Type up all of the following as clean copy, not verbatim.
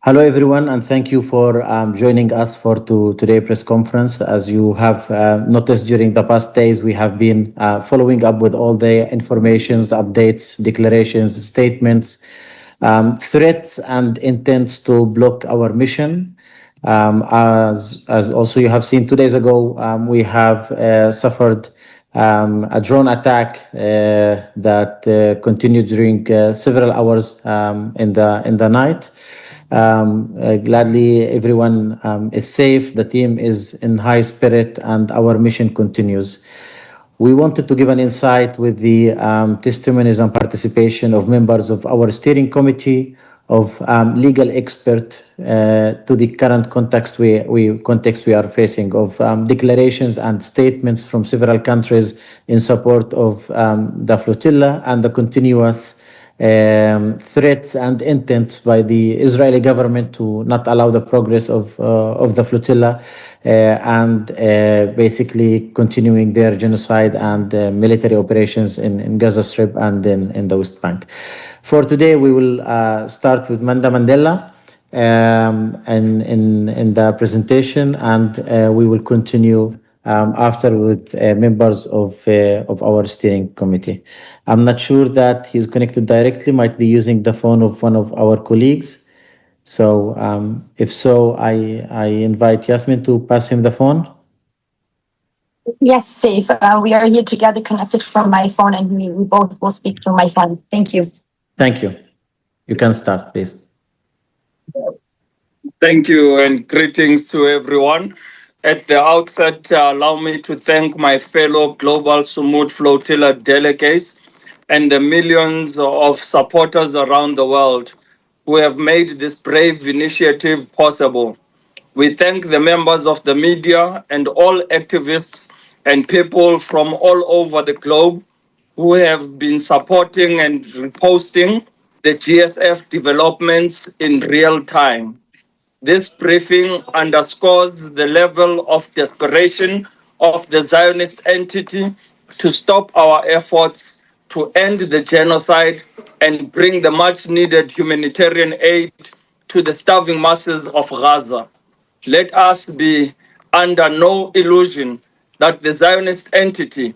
Hello, everyone, and thank you for joining us for today's press conference. As you have noticed during the past days, we have been following up with all the informations, updates, declarations, statements, threats, and intents to block our mission. As also you have seen 2 days ago, we have suffered a drone attack that continued during several hours in the night. Gladly, everyone is safe. The team is in high spirit, and our mission continues. We wanted to give an insight with the testimonies and participation of members of our steering committee, of legal expert to the current context we are facing, of declarations and statements from several countries in support of the flotilla and the continuous threats and intents by the Israeli government to not allow the progress of the flotilla and basically continuing their genocide and military operations in Gaza Strip and in the West Bank. For today, we will start with Manda Mandela in the presentation, and we will continue after with members of our steering committee. I'm not sure that he's connected directly, might be using the phone of one of our colleagues. So if so, I invite Yasmin to pass him the phone. Yes, safe. We are here together connected from my phone, and we both will speak through my phone. Thank you. Thank you. You can start, please. Thank you and greetings to everyone. At the outset, allow me to thank my fellow Global Sumud Flotilla delegates and the millions of supporters around the world who have made this brave initiative possible. We thank the members of the media and all activists and people from all over the globe who have been supporting and reposting the GSF developments in real time. This briefing underscores the level of desperation of the Zionist entity to stop our efforts to end the genocide and bring the much needed humanitarian aid to the starving masses of Gaza. Let us be under no illusion that the Zionist entity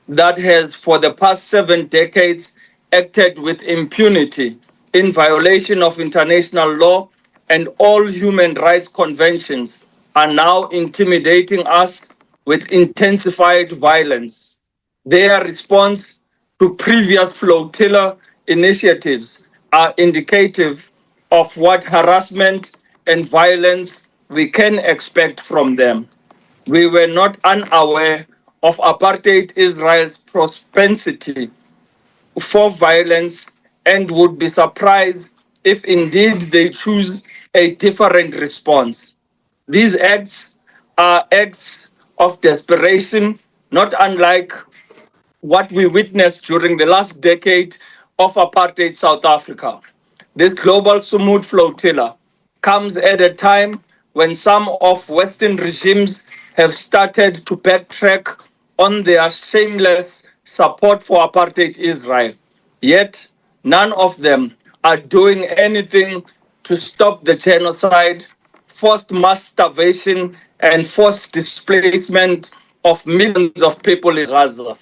that has for the past 7 decades acted with impunity in violation of international law and all human rights conventions are now intimidating us with intensified violence. Their response to previous flotilla initiatives are indicative of what harassment and violence we can expect from them. We were not unaware of apartheid Israel's propensity for violence and would be surprised if indeed they choose a different response. These acts are acts of desperation, not unlike what we witnessed during the last decade of apartheid South Africa. This global Sumud Flotilla comes at a time when some of Western regimes have started to backtrack on their shameless support for apartheid Israel. Yet, none of them are doing anything to stop the genocide, forced mass starvation, and forced displacement of millions of people in Gaza.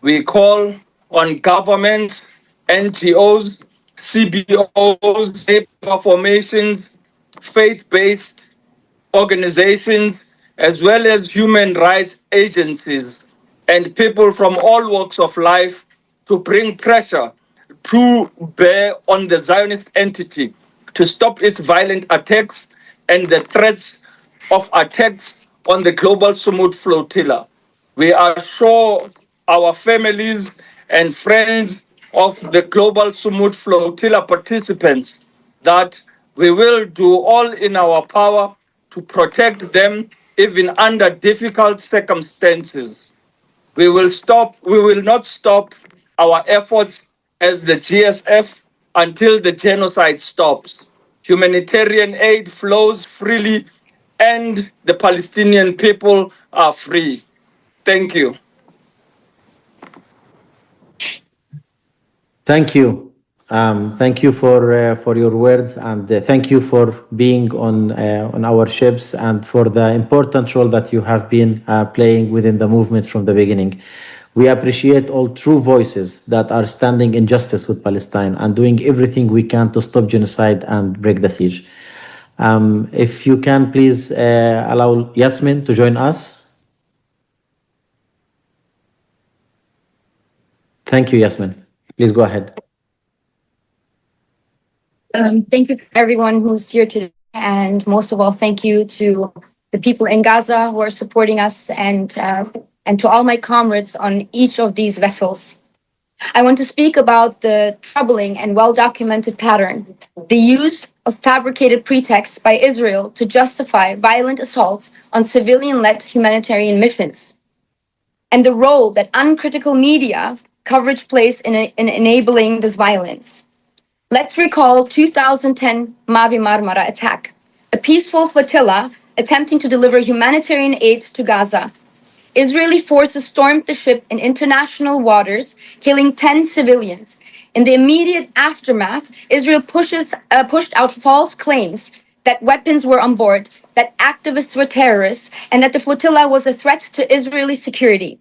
We call on governments, NGOs, CBOs, labor formations, faith-based organizations, as well as human rights agencies and people from all walks of life to bring pressure to bear on the Zionist entity to stop its violent attacks and the threats of attacks on the global Sumud Flotilla. We assure our families and friends of the global Sumud Flotilla participants that we will do all in our power to protect them even under difficult circumstances. We will not stop our efforts as the GSF until the genocide stops. Humanitarian aid flows freely and the Palestinian people are free. Thank you. Thank you. Thank you for your words, and thank you for being on our ships and for the important role that you have been playing within the movement from the beginning. We appreciate all true voices that are standing in justice with Palestine and doing everything we can to stop genocide and break the siege. If you can, please allow Yasmin to join us. Thank you, Yasmin. Please go ahead. Thank you to everyone who's here today. And most of all, thank you to the people in Gaza who are supporting us and to all my comrades on each of these vessels. I want to speak about the troubling and well-documented pattern, the use of fabricated pretexts by Israel to justify violent assaults on civilian-led humanitarian missions, and the role that uncritical media coverage plays in enabling this violence. Let's recall 2010 Mavi Marmara attack, a peaceful flotilla attempting to deliver humanitarian aid to Gaza. Israeli forces stormed the ship in international waters, killing 10 civilians. In the immediate aftermath, Israel pushed out false claims that weapons were on board, that activists were terrorists, and that the flotilla was a threat to Israeli security.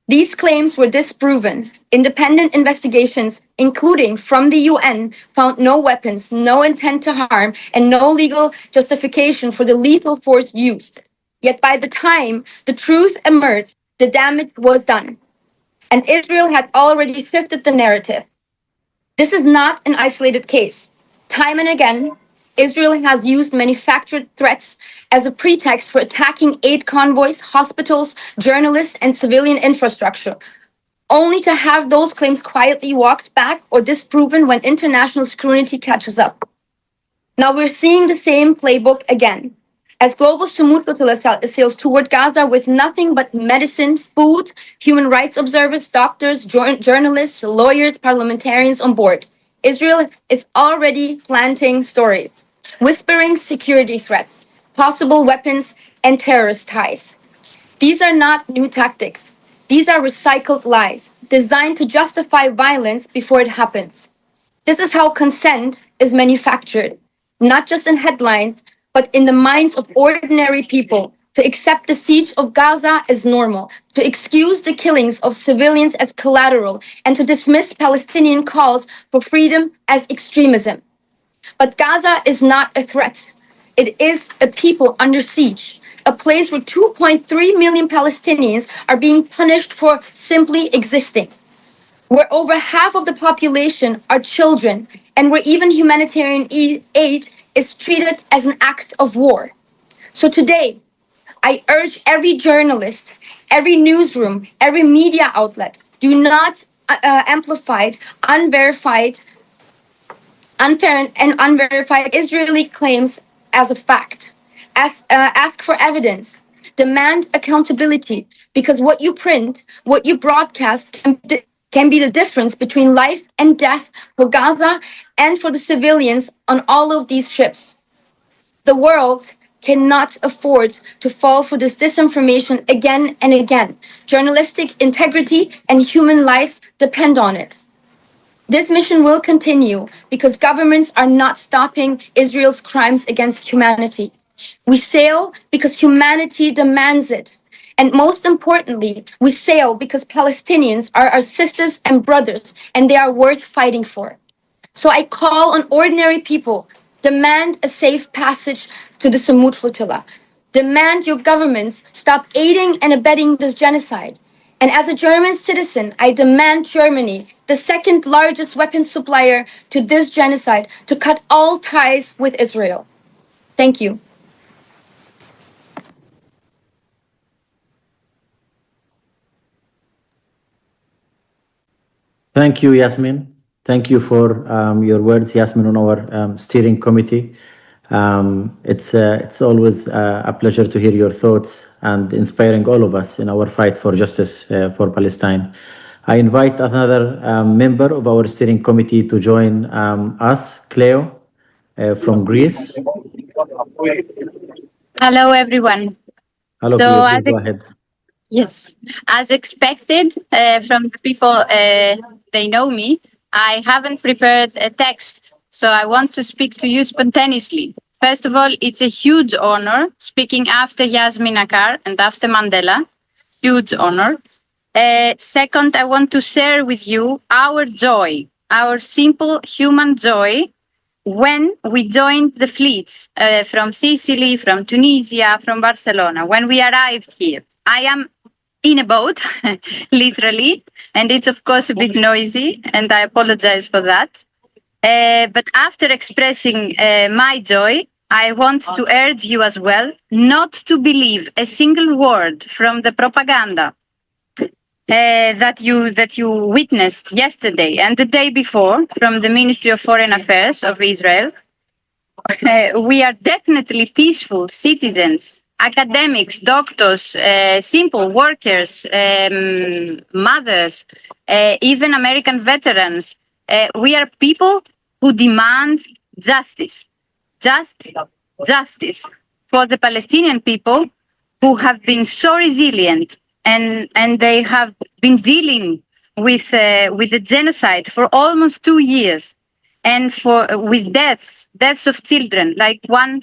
These claims were disproven. Independent investigations, including from the UN, found no weapons, no intent to harm, and no legal justification for the lethal force used. Yet by the time the truth emerged, the damage was done, and Israel had already shifted the narrative. This is not an isolated case. Time and again, Israel has used manufactured threats as a pretext for attacking aid convoys, hospitals, journalists, and civilian infrastructure, only to have those claims quietly walked back or disproven when international scrutiny catches up. Now we're seeing the same playbook again. As global Sumud Flotilla sails toward Gaza with nothing but medicine, food, human rights observers, doctors, journalists, lawyers, parliamentarians on board, Israel is already planting stories, whispering security threats, possible weapons, and terrorist ties. These are not new tactics. These are recycled lies designed to justify violence before it happens. This is how consent is manufactured, not just in headlines, but in the minds of ordinary people, to accept the siege of Gaza as normal, to excuse the killings of civilians as collateral, and to dismiss Palestinian calls for freedom as extremism. But Gaza is not a threat. It is a people under siege, a place where 2.3 million Palestinians are being punished for simply existing, where over half of the population are children, and where even humanitarian aid is treated as an act of war. So today, I urge every journalist, every newsroom, every media outlet, do not amplify unverified, unfair, and unverified Israeli claims as a fact. Ask for evidence. Demand accountability, because what you print, what you broadcast can be the difference between life and death for Gaza and for the civilians on all of these ships. The world cannot afford to fall for this disinformation again and again. Journalistic integrity and human lives depend on it. This mission will continue because governments are not stopping Israel's crimes against humanity. We sail because humanity demands it. And most importantly, we sail because Palestinians are our sisters and brothers, and they are worth fighting for. So I call on ordinary people, demand a safe passage to the Sumud Flotilla. Demand your governments stop aiding and abetting this genocide. And as a German citizen, I demand Germany, the second largest weapons supplier to this genocide, to cut all ties with Israel. Thank you. Thank you, Yasmin. Thank you for your words, Yasmin, on our steering committee. It's always a pleasure to hear your thoughts and inspiring all of us in our fight for justice for Palestine. I invite another member of our steering committee to join us, Cleo from Greece. Hello, everyone. Hello, So, Cleo, please go ahead. yes, as expected from the people, they know me. I haven't prepared a text, so I want to speak to you spontaneously. First of all, it's a huge honor speaking after Yasmin Akar and after Mandela. Huge honor. Second, I want to share with you our joy, our simple human joy when we joined the fleets from Sicily, from Tunisia, from Barcelona, when we arrived here. I am in a boat, literally, and it's of course a bit noisy, and I apologize for that. But after expressing my joy, I want to urge you as well not to believe a single word from the propaganda that you witnessed yesterday and the day before from the Ministry of Foreign Affairs of Israel. We are definitely peaceful citizens, academics, doctors, simple workers, mothers, even American veterans. We are people who demand justice, justice for the Palestinian people who have been so resilient and they have been dealing with the genocide for almost 2 years, and with deaths of children. Like one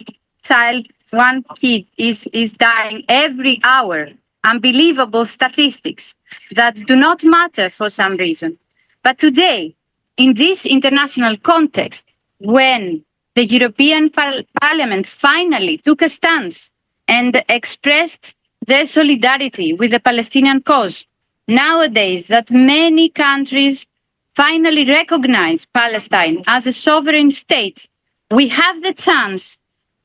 kid is dying every hour. Unbelievable statistics that do not matter for some reason. But today, in this international context, when the European Parliament finally took a stance and expressed their solidarity with the Palestinian cause, nowadays that many countries finally recognize Palestine as a sovereign state, we have the chance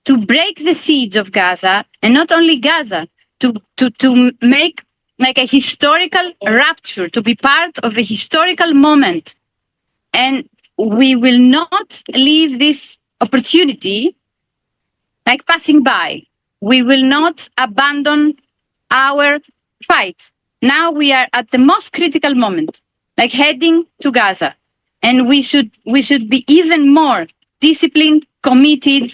to break the siege of Gaza, and not only Gaza, to make like a historical rupture, to be part of a historical moment. And we will not leave this opportunity like passing by. We will not abandon our fight. Now we are at the most critical moment, like heading to Gaza. And we should be even more disciplined, committed,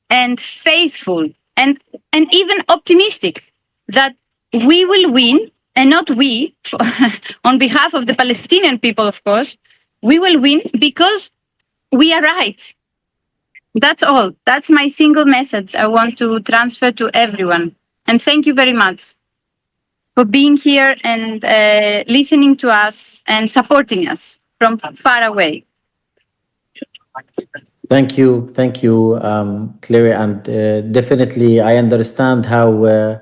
and faithful, and even optimistic that we will win, and not we, on behalf of the Palestinian people, of course, we will win because we are right. That's all. That's my single message I want to transfer to everyone. And thank you very much for being here and listening to us and supporting us from far away. Thank you, Clary, and definitely I understand how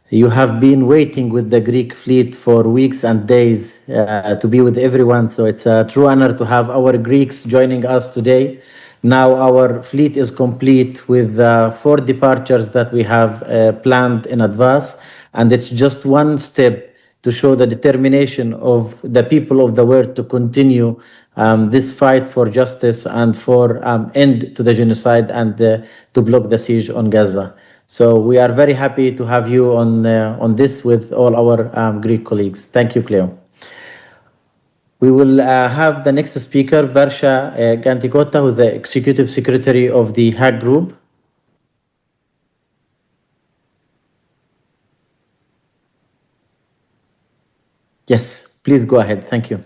you have been waiting with the Greek fleet for weeks and days to be with everyone. So it's a true honor to have our Greeks joining us today. Now our fleet is complete with 4 departures that we have planned in advance, and it's just one step to show the determination of the people of the world to continue this fight for justice and for end to the genocide and to block the siege on Gaza. So we are very happy to have you on this with all our Greek colleagues. Thank you, Cleo. We will have the next speaker, Varsha Gantikota, who is the Executive Secretary of the Hague Group. Yes, please go ahead. Thank you.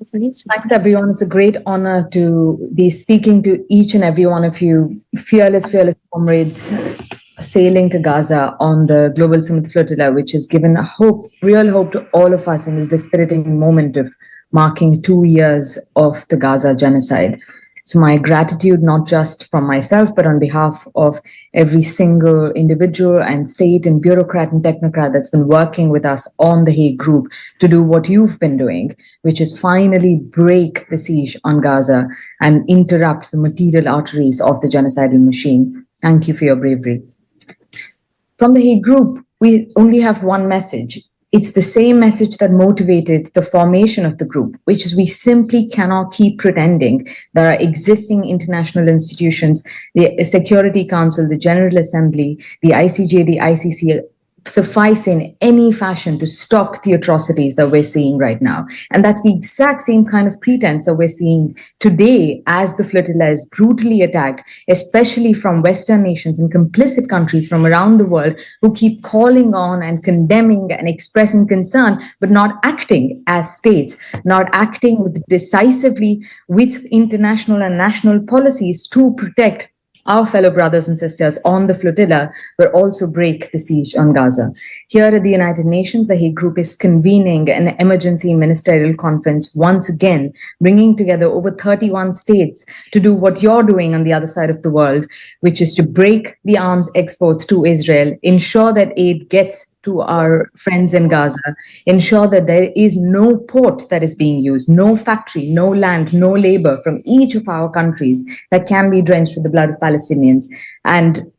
Thanks, everyone. It's a great honor to be speaking to each and every one of you, fearless comrades sailing to Gaza on the Global Sumud Flotilla, which has given hope, real hope to all of us in this dispiriting moment of marking 2 years of the Gaza genocide. So my gratitude, not just from myself, but on behalf of every single individual and state and bureaucrat and technocrat that's been working with us on the Hague Group to do what you've been doing, which is finally break the siege on Gaza and interrupt the material arteries of the genocidal machine. Thank you for your bravery. From the Hague Group, we only have one message. It's the same message that motivated the formation of the group, which is we simply cannot keep pretending there are existing international institutions, the Security Council, the General Assembly, the ICJ, the ICC, suffice in any fashion to stop the atrocities that we're seeing right now. And that's the exact same kind of pretense that we're seeing today as the flotilla is brutally attacked, especially from Western nations and complicit countries from around the world who keep calling on and condemning and expressing concern, but not acting as states, not acting decisively with international and national policies to protect our fellow brothers and sisters on the flotilla, but also break the siege on Gaza. Here at the United Nations, the Hague Group is convening an emergency ministerial conference once again, bringing together over 31 states to do what you're doing on the other side of the world, which is to break the arms exports to Israel, ensure that aid gets to our friends in Gaza, ensure that there is no port that is being used, no factory, no land, no labor from each of our countries that can be drenched with the blood of Palestinians, and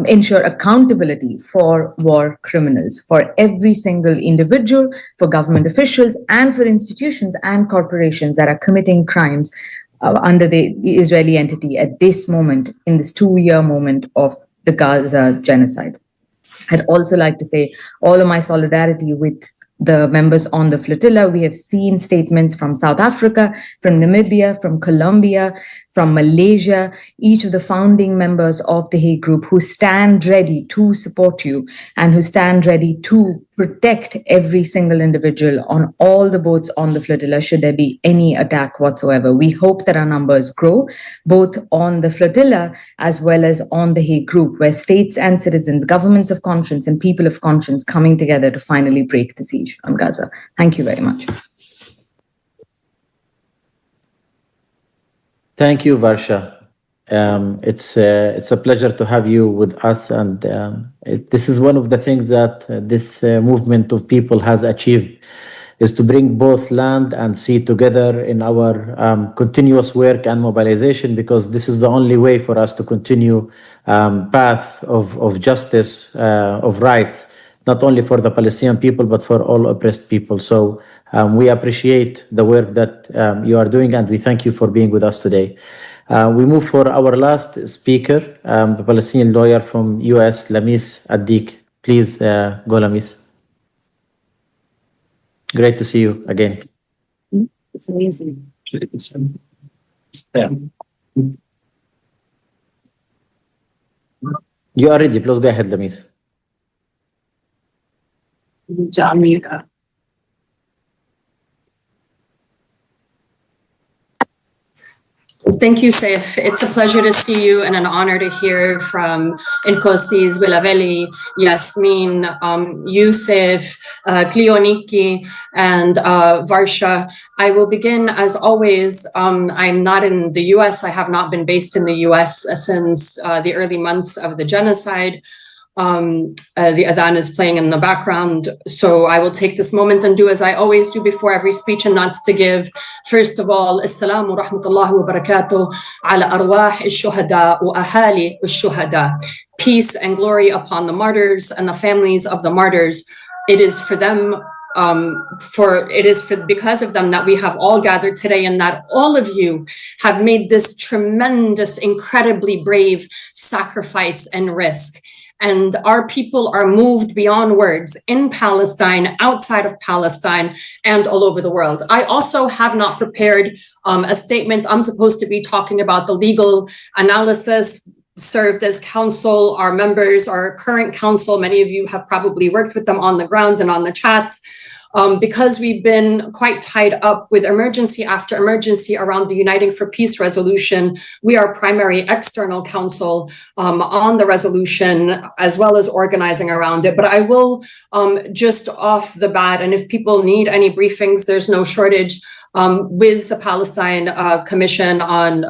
ensure accountability for war criminals, for every single individual, for government officials, and for institutions and corporations that are committing crimes under the Israeli entity at this moment, in this 2-year moment of the Gaza genocide. I'd also like to say all of my solidarity with the members on the flotilla. We have seen statements from South Africa, from Namibia, from Colombia, from Malaysia, each of the founding members of the Hague Group who stand ready to support you and who stand ready to protect every single individual on all the boats on the flotilla should there be any attack whatsoever. We hope that our numbers grow, both on the flotilla as well as on the Hague Group, where states and citizens, governments of conscience and people of conscience coming together to finally break the siege on Gaza. Thank you very much. Thank you, Varsha. It's a pleasure to have you with us, and this is one of the things that this movement of people has achieved, is to bring both land and sea together in our continuous work and mobilization, because this is the only way for us to continue path of justice, of rights, not only for the Palestinian people, but for all oppressed people. So we appreciate the work that you are doing, and we thank you for being with us today. We move for our last speaker, the Palestinian lawyer from US, Lamis Addik. Please go, Lamis. Great to see you again. It's amazing. You are ready. Please go ahead, Lamis. Jamaica. Thank you, Saif. It's a pleasure to see you and an honor to hear from Nkosi's, Willaveli, Yasmin, Yusuf, Cleoniki, and Varsha. I will begin, as always, I'm not in the US. I have not been based in the US since the early months of the genocide. The adhan is playing in the background, so I will take this moment and do as I always do before every speech, and that's to give, first of all, Assalamu rahmatullahi wa barakatuh ala arwah al-shuhada wa ahali al-shuhada. Peace and glory upon the martyrs and the families of the martyrs. It is for them, because of them that we have all gathered today, and that all of you have made this tremendous, incredibly brave sacrifice and risk. And our people are moved beyond words in Palestine, outside of Palestine, and all over the world. I also have not prepared a statement. I'm supposed to be talking about the legal analysis, served as counsel, our members, our current counsel. Many of you have probably worked with them on the ground and on the chats. Because we've been quite tied up with emergency after emergency around the Uniting for Peace resolution, we are primary external counsel on the resolution, as well as organizing around it. But I will just off the bat, and if people need any briefings, there's no shortage. With the Palestine Commission on,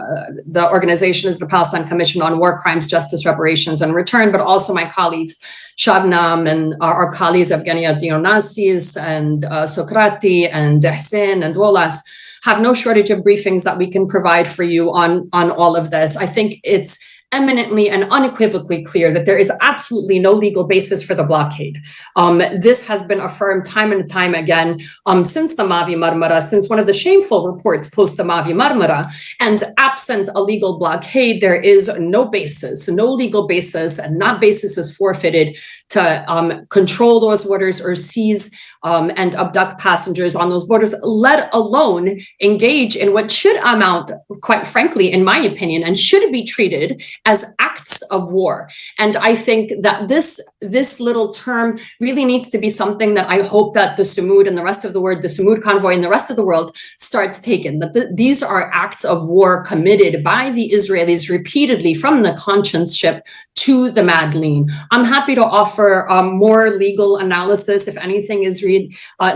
the organization is the Palestine Commission on War Crimes, Justice, Reparations, and Return, but also my colleagues, Shabnam, and our colleagues, Evgenia Dionazis, and Sokrati, and Hussein, and Wolas, have no shortage of briefings that we can provide for you on all of this. I think it's eminently and unequivocally clear that there is absolutely no legal basis for the blockade. This has been affirmed time and time again since the Mavi Marmara, since one of the shameful reports post the Mavi Marmara. And absent a legal blockade, there is no basis, no legal basis, and that basis is forfeited to control those waters or seize and abduct passengers on those borders, let alone engage in what should amount, quite frankly, in my opinion, and should be treated as acts of war. And I think that this little term really needs to be something that I hope that the Sumud and the rest of the world, the Sumud convoy and the rest of the world starts taking, that these are acts of war committed by the Israelis repeatedly from the conscience ship to the Madleen. I'm happy to offer more legal analysis if anything is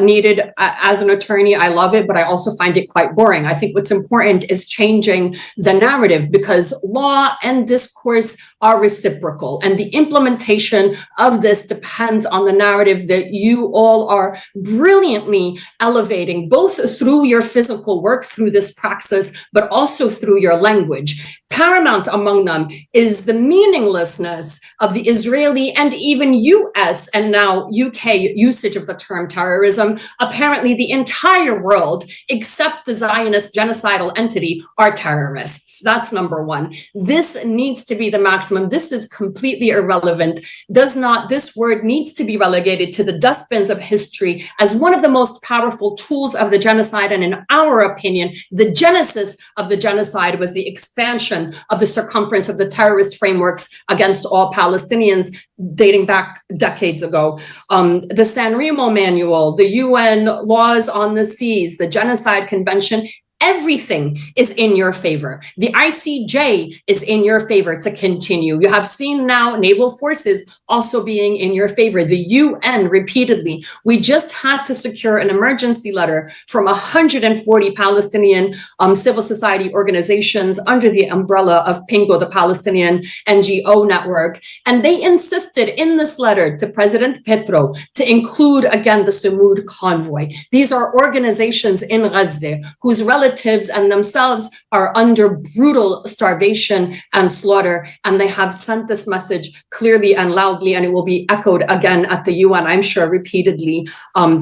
needed. As an attorney, I love it, but I also find it quite boring. I think what's important is changing the narrative, because law and discourse are reciprocal, and the implementation of this depends on the narrative that you all are brilliantly elevating, both through your physical work, through this praxis, but also through your language. Paramount among them is the meaninglessness of the Israeli and even US and now UK usage of the term terrorism. Apparently, the entire world, except the Zionist genocidal entity, are terrorists. That's number one. This needs to be the maximum. This is completely irrelevant. This word needs to be relegated to the dustbins of history as one of the most powerful tools of the genocide. And in our opinion, the genesis of the genocide was the expansion of the circumference of the terrorist frameworks against all Palestinians dating back decades ago. The San Remo Manual, the UN laws on the seas, the Genocide Convention, everything is in your favor. The ICJ is in your favor to continue. You have seen now naval forces also being in your favor. The UN repeatedly. We just had to secure an emergency letter from 140 Palestinian civil society organizations under the umbrella of PINGO, the Palestinian NGO network. And they insisted in this letter to President Petro to include again the Sumud convoy. These are organizations in Gaza whose relatives and themselves are under brutal starvation and slaughter. And they have sent this message clearly and loudly, and it will be echoed again at the UN, I'm sure, repeatedly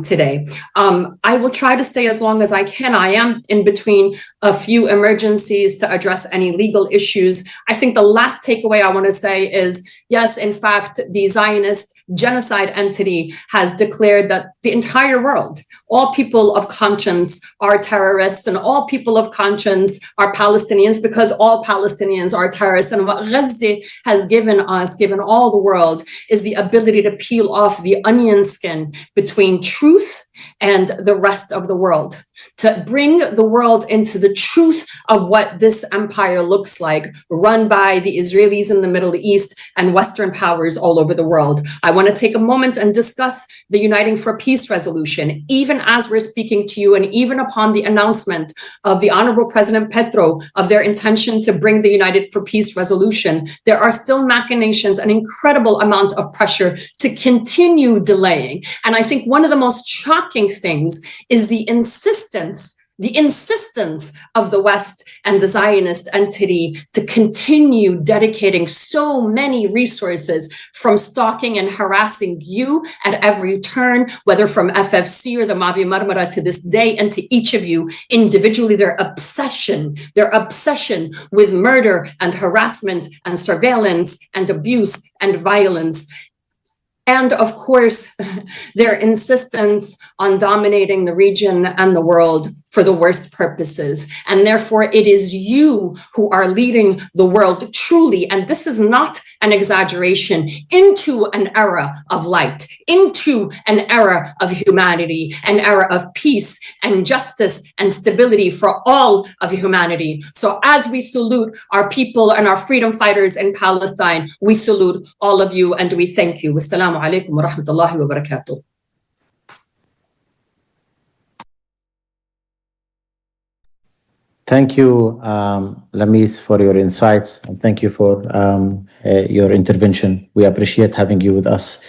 today. I will try to stay as long as I can. I am in between a few emergencies to address any legal issues. I think the last takeaway I want to say is, yes, in fact, the Zionist genocide entity has declared that the entire world, all people of conscience are terrorists, and all people of conscience are Palestinians, because all Palestinians are terrorists. And what Gaza has given us, given all the world, is the ability to peel off the onion skin between truth and the rest of the world, to bring the world into the truth of what this empire looks like, run by the Israelis in the Middle East and Western powers all over the world. I want to take a moment and discuss the Uniting for Peace resolution. Even as we're speaking to you, and even upon the announcement of the Honorable President Petro of their intention to bring the United for Peace resolution, there are still machinations, an incredible amount of pressure to continue delaying. And I think one of the most shocking things is the insistence of the West and the Zionist entity to continue dedicating so many resources from stalking and harassing you at every turn, whether from FFC or the Mavi Marmara to this day, and to each of you individually, their obsession with murder and harassment and surveillance and abuse and violence. And of course, their insistence on dominating the region and the world for the worst purposes. And therefore, it is you who are leading the world truly, and this is not an exaggeration, into an era of light, into an era of humanity, an era of peace and justice and stability for all of humanity. So as we salute our people and our freedom fighters in Palestine, we salute all of you and we thank you. Wassalamu alaikum wa rahmatullahi wa barakatuh. Thank you, Lamis, for your insights, and thank you for your intervention. We appreciate having you with us.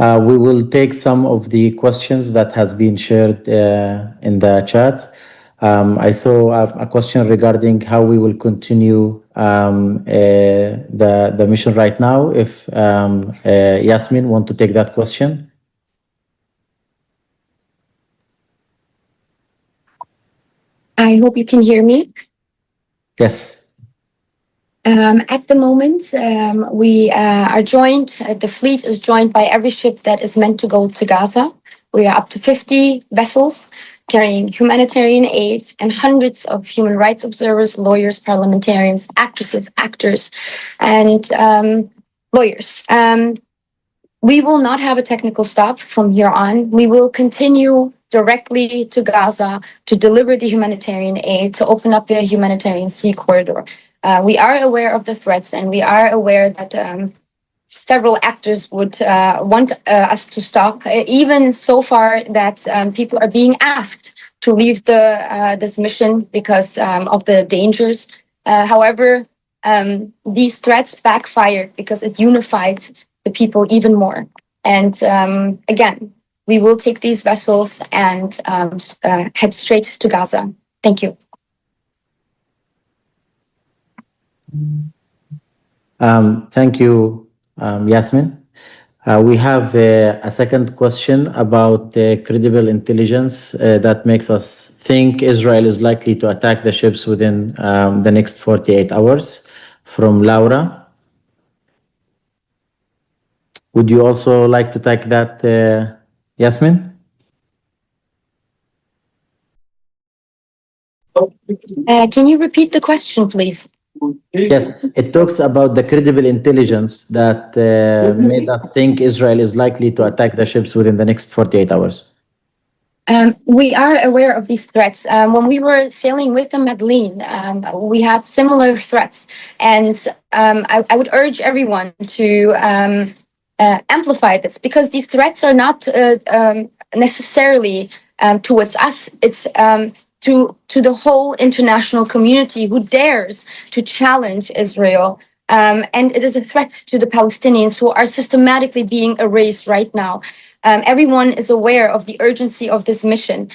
We will take some of the questions that has been shared in the chat. I saw a question regarding how we will continue the mission right now. If Yasmin want to take that question. I hope you can hear me. Yes. At the moment, we are joined, the fleet is joined by every ship that is meant to go to Gaza. We are up to 50 vessels carrying humanitarian aid and hundreds of human rights observers, lawyers, parliamentarians, actresses, actors, and lawyers. We will not have a technical stop from here on. We will continue directly to Gaza to deliver the humanitarian aid, to open up the humanitarian sea corridor. We are aware of the threats, and we are aware that several actors would want us to stop, even so far that people are being asked to leave this mission because of the dangers. However, these threats backfired because it unified the people even more. And again, we will take these vessels and head straight to Gaza. Thank you. Thank you, Yasmin. We have a second question about credible intelligence that makes us think Israel is likely to attack the ships within the next 48 hours, from Laura. Would you also like to take that, Yasmin? Can you repeat the question, please? Yes, it talks about the credible intelligence that made us think Israel is likely to attack the ships within the next 48 hours. We are aware of these threats. When we were sailing with the Madeleine, we had similar threats. And I would urge everyone to amplify this, because these threats are not necessarily towards us. It's to the whole international community who dares to challenge Israel. And it is a threat to the Palestinians who are systematically being erased right now. Everyone is aware of the urgency of this mission.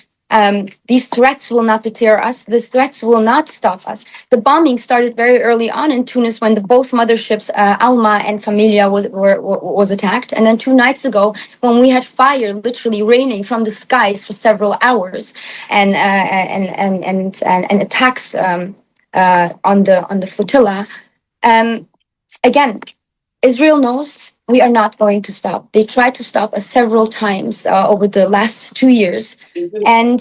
These threats will not deter us. These threats will not stop us. The bombing started very early on in Tunis when both motherships, Alma and Familia, was attacked. And then 2 nights ago, when we had fire literally raining from the skies for several hours, and attacks on the flotilla. Again, Israel knows we are not going to stop. They tried to stop us several times over the last 2 years, and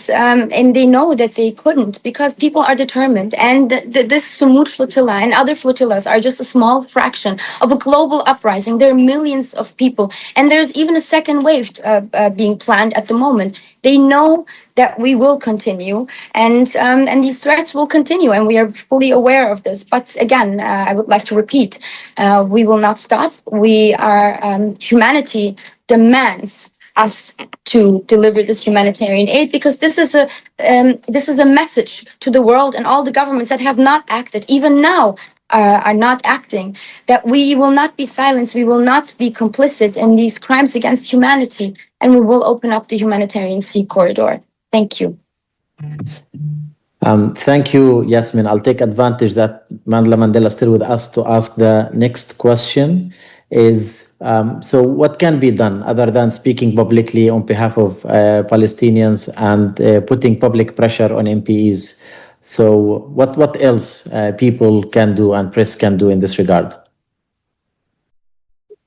they know that they couldn't, because people are determined. And this Sumud Flotilla and other flotillas are just a small fraction of a global uprising. There are millions of people, and there's even a second wave being planned at the moment. They know that we will continue, and these threats will continue, and we are fully aware of this. But again, I would like to repeat, we will not stop. We are humanity demands us to deliver this humanitarian aid, because this is a message to the world and all the governments that have not acted, even now are not acting, that we will not be silenced, we will not be complicit in these crimes against humanity, and we will open up the humanitarian sea corridor. Thank you. Thank you, Yasmin. I'll take advantage that Mandla Mandela is still with us to ask the next question. So what can be done other than speaking publicly on behalf of Palestinians and putting public pressure on MPs? So what else people can do and press can do in this regard?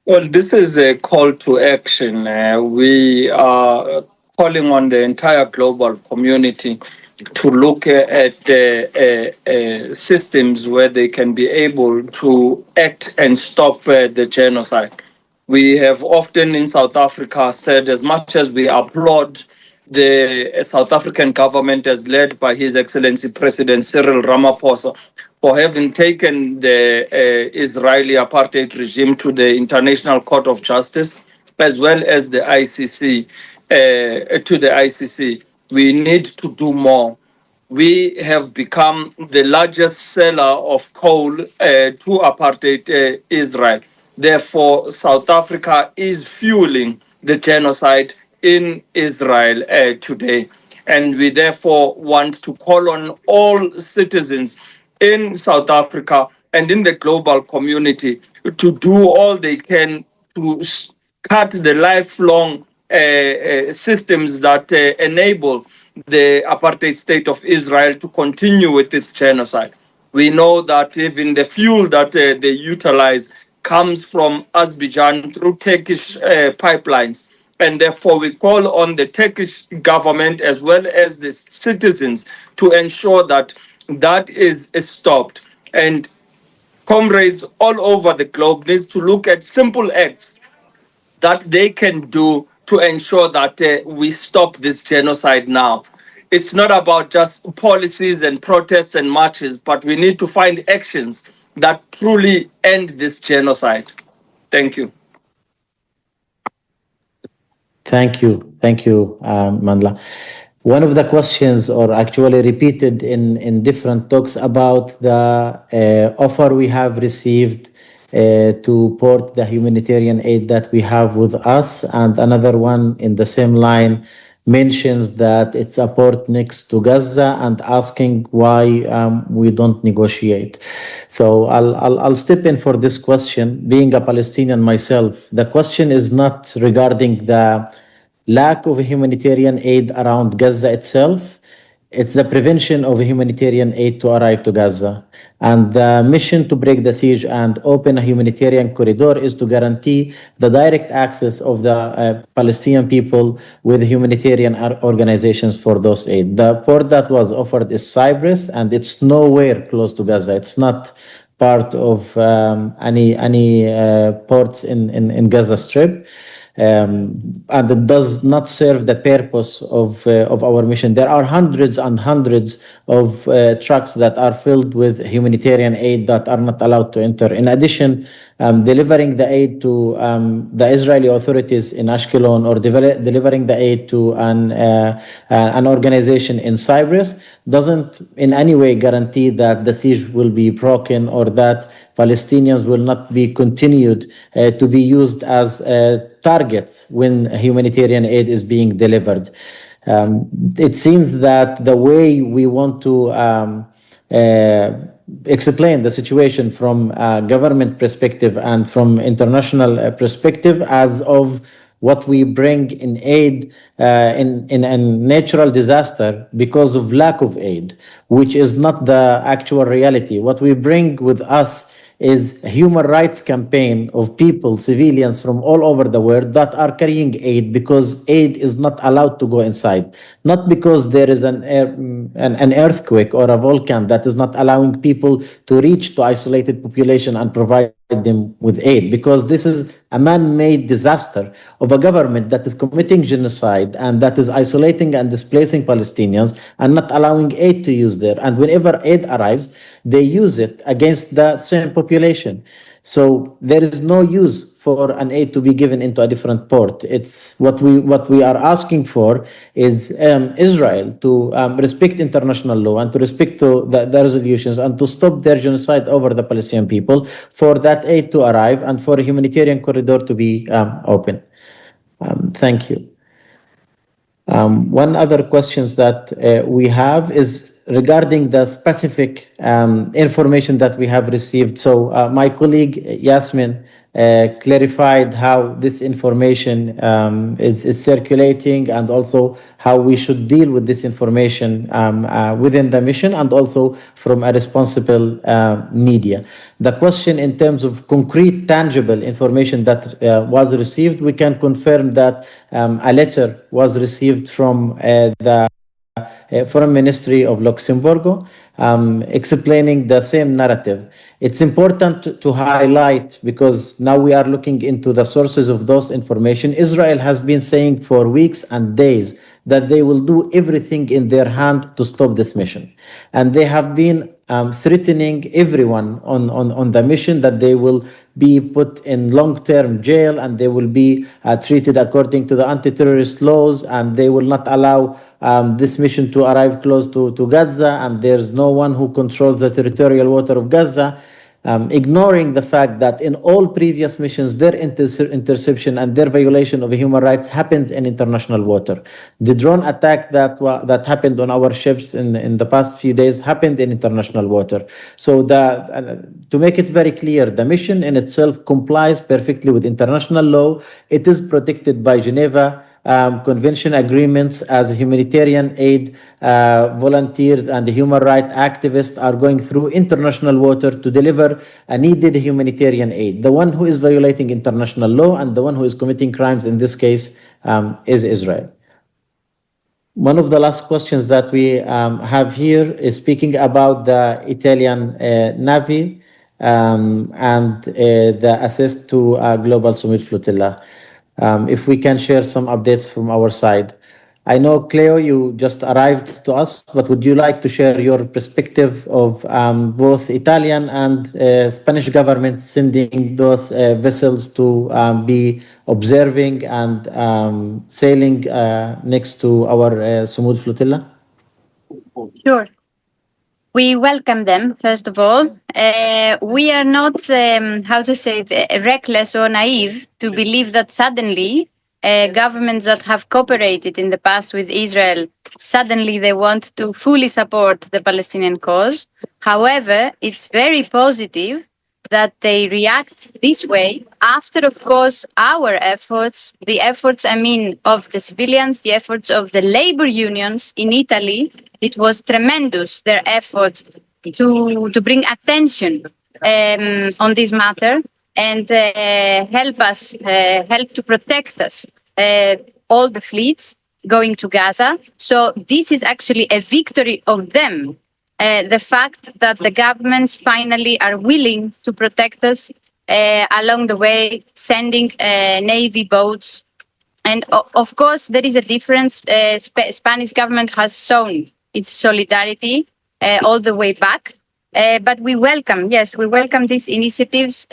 Well, this is a call to action. We are calling on the entire global community to look at systems where they can be able to act and stop the genocide. We have often in South Africa said, as much as we applaud the South African government as led by His Excellency President Cyril Ramaphosa for having taken the Israeli apartheid regime to the International Court of Justice, as well as the ICC, to the ICC. We need to do more. We have become the largest seller of coal to apartheid Israel. Therefore, South Africa is fueling the genocide in Israel today. And we therefore want to call on all citizens in South Africa and in the global community to do all they can to cut the lifelong systems that enable the apartheid state of Israel to continue with its genocide. We know that even the fuel that they utilize comes from Azerbaijan through Turkish pipelines. And therefore, we call on the Turkish government as well as the citizens to ensure that that is stopped. And comrades all over the globe need to look at simple acts that they can do to ensure that we stop this genocide now. It's not about just policies and protests and marches, but we need to find actions that truly end this genocide. Thank you. Thank you, Manla. One of the questions, or actually repeated in different talks, about the offer we have received to port the humanitarian aid that we have with us, and another one in the same line mentions that it's a port next to Gaza and asking why we don't negotiate. So I'll step in for this question. Being a Palestinian myself, the question is not regarding the lack of humanitarian aid around Gaza itself. It's the prevention of humanitarian aid to arrive to Gaza. And the mission to break the siege and open a humanitarian corridor is to guarantee the direct access of the Palestinian people with humanitarian organizations for those aid. The port that was offered is Cyprus, and it's nowhere close to Gaza. It's not part of any ports in Gaza Strip. And it does not serve the purpose of our mission. There are hundreds and hundreds of trucks that are filled with humanitarian aid that are not allowed to enter. In addition, delivering the aid to the Israeli authorities in Ashkelon, or delivering the aid to an organization in Cyprus doesn't in any way guarantee that the siege will be broken, or that Palestinians will not be continued to be used as targets when humanitarian aid is being delivered. It seems that the way we want to explain the situation from a government perspective and from international perspective, as of what we bring in aid in a natural disaster because of lack of aid, which is not the actual reality. What we bring with us is a human rights campaign of people, civilians from all over the world, that are carrying aid because aid is not allowed to go inside. Not because there is an earthquake or a volcano that is not allowing people to reach to isolated population and provide them with aid, because this is a man-made disaster of a government that is committing genocide and that is isolating and displacing Palestinians and not allowing aid to use there. And whenever aid arrives, they use it against the same population. So there is no use for an aid to be given into a different port. It's what we are asking for is Israel to respect international law and to respect the resolutions and to stop their genocide over the Palestinian people, for that aid to arrive and for a humanitarian corridor to be open. Thank you. One other questions that we have is regarding the specific information that we have received. So my colleague Yasmin clarified how this information is circulating, and also how we should deal with this information within the mission, and also from a responsible media. The question in terms of concrete, tangible information that was received, we can confirm that a letter was received from the Foreign Ministry of Luxembourg, explaining the same narrative. It's important to highlight, because now we are looking into the sources of those information. Israel has been saying for weeks and days that they will do everything in their hand to stop this mission. And they have been threatening everyone on the mission that they will be put in long-term jail, and they will be treated according to the anti-terrorist laws, and they will not allow this mission to arrive close to Gaza, and there's no one who controls the territorial water of Gaza. ignoring the fact that in all previous missions, their interception and their violation of human rights happens in international water. The drone attack that happened on our ships in the past few days happened in international water. So to make it very clear, the mission in itself complies perfectly with international law. It is protected by Geneva Convention agreements. As humanitarian aid volunteers and human rights activists are going through international water to deliver a needed humanitarian aid. The one who is violating international law and the one who is committing crimes in this case is Israel. One of the last questions that we have here is speaking about the Italian Navy and the assist to Global Sumud Flotilla. If we can share some updates from our side. I know, Cleo, you just arrived to us, but would you like to share your perspective of both Italian and Spanish government sending those vessels to be observing and sailing next to our Sumud Flotilla? Sure. We welcome them, first of all. We are not, reckless or naive to believe that suddenly governments that have cooperated in the past with Israel, suddenly they want to fully support the Palestinian cause. However, it's very positive that they react this way after, of course, our efforts, the efforts, of the civilians, the efforts of the labor unions in Italy. It was tremendous, their effort to bring attention on this matter and help to protect us, all the fleets going to Gaza. So this is actually a victory of them. The fact that the governments finally are willing to protect us along the way, sending Navy boats. And of course, there is a difference. Spanish government has shown its solidarity all the way back. But we welcome these initiatives,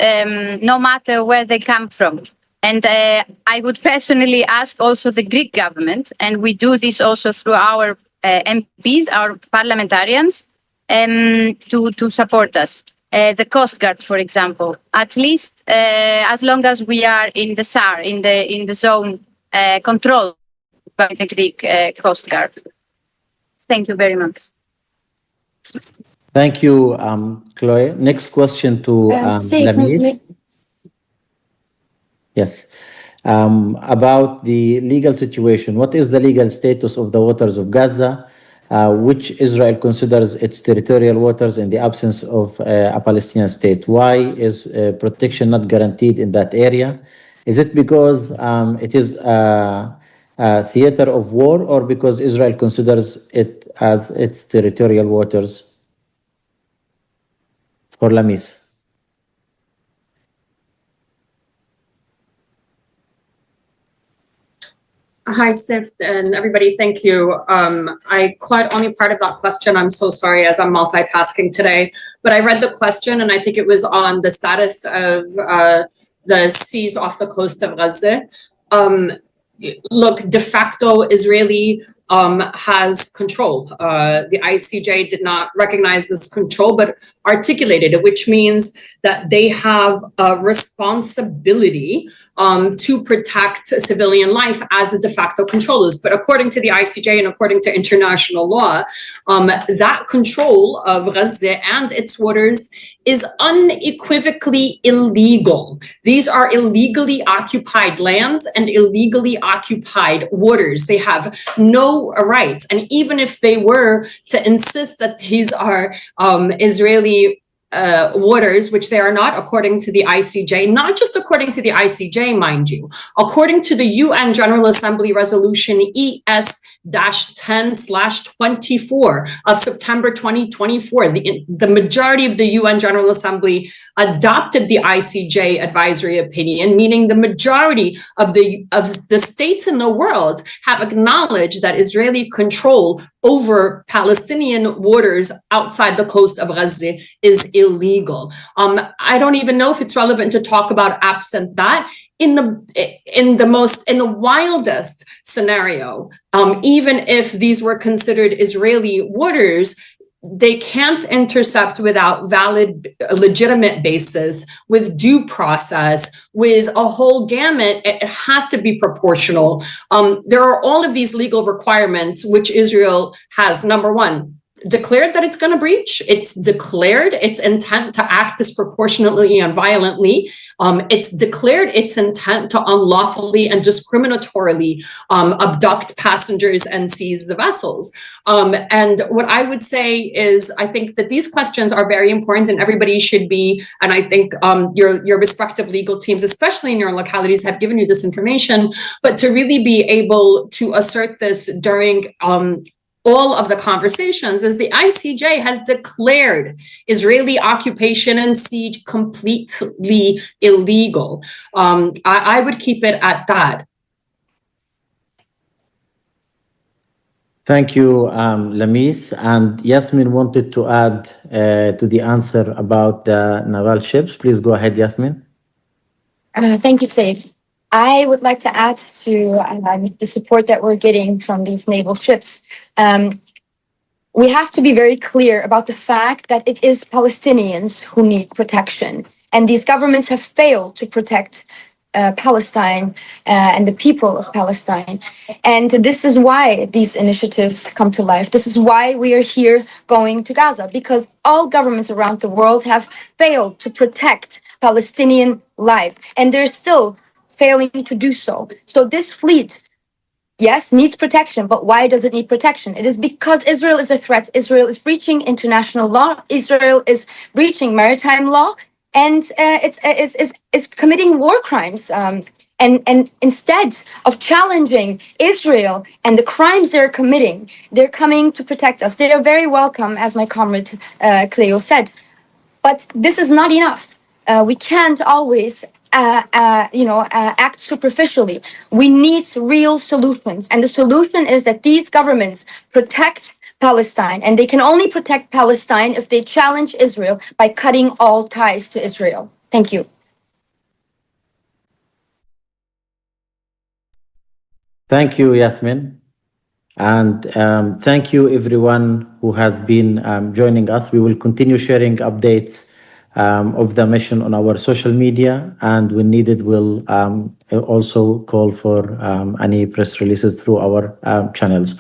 no matter where they come from. And I would personally ask also the Greek government, and we do this also through our MPs, our parliamentarians, to support us. The Coast Guard, for example, at least as long as we are in the SAR, in the zone controlled by the Greek Coast Guard. Thank you very much. Thank you, Chloe. Next question to Lamis. Yes. About the legal situation. What is the legal status of the waters of Gaza, which Israel considers its territorial waters in the absence of a Palestinian state? Why is protection not guaranteed in that area? Is it because it is a theater of war, or because Israel considers it as its territorial waters? For Lamis. Hi, Sif, and everybody, thank you. I caught only part of that question. I'm so sorry, as I'm multitasking today. But I read the question, and I think it was on the status of the seas off the coast of Gaza. Look, de facto, Israeli has control. The ICJ did not recognize this control, but articulated it, which means that they have a responsibility to protect civilian life as the de facto controllers. But according to the ICJ and according to international law, that control of Gaza and its waters is unequivocally illegal. These are illegally occupied lands and illegally occupied waters. They have no rights. And even if they were to insist that these are Israeli waters, which they are not according to the ICJ, not just according to the ICJ, mind you, according to the UN General Assembly Resolution ES-10/24 of September 2024, the majority of the UN General Assembly adopted the ICJ advisory opinion, meaning the majority of the states in the world have acknowledged that Israeli control over Palestinian waters outside the coast of Gaza is illegal. I don't even know if it's relevant to talk about absent that. In the wildest scenario, even if these were considered Israeli waters, they can't intercept without valid, legitimate basis, with due process, with a whole gamut. It has to be proportional. There are all of these legal requirements which Israel has. Number one, declared that it's going to breach. It's declared its intent to act disproportionately and violently. It's declared its intent to unlawfully and discriminatorily abduct passengers and seize the vessels. And what I would say is, I think that these questions are very important, and everybody should be, and I think your respective legal teams, especially in your localities, have given you this information, but to really be able to assert this during all of the conversations is the ICJ has declared Israeli occupation and siege completely illegal. I would keep it at that. Thank you, Lamis. And Yasmin wanted to add to the answer about the naval ships. Please go ahead, Yasmin. Thank you, Saif. I would like to add to the support that we're getting from these naval ships. We have to be very clear about the fact that it is Palestinians who need protection. And these governments have failed to protect Palestine and the people of Palestine. And this is why these initiatives come to life. This is why we are here going to Gaza, because all governments around the world have failed to protect Palestinian lives. And they're still failing to do so. So this fleet, yes, needs protection, but why does it need protection? It is because Israel is a threat. Israel is breaching international law. Israel is breaching maritime law, and it's committing war crimes. And instead of challenging Israel and the crimes they're committing, they're coming to protect us. They are very welcome, as my comrade Cleo said. But this is not enough. We can't always act superficially. We need real solutions. And the solution is that these governments protect Palestine, and they can only protect Palestine if they challenge Israel by cutting all ties to Israel. Thank you. Thank you, Yasmin. And thank you, everyone who has been joining us. We will continue sharing updates of the mission on our social media, and when needed, we'll also call for any press releases through our channels.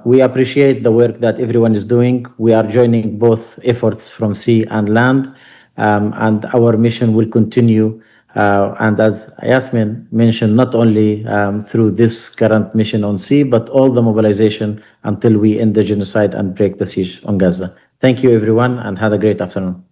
We appreciate the work that everyone is doing. We are joining both efforts from sea and land, and our mission will continue. And as Yasmin mentioned, not only through this current mission on sea, but all the mobilization until we end the genocide and break the siege on Gaza. Thank you, everyone, and have a great afternoon.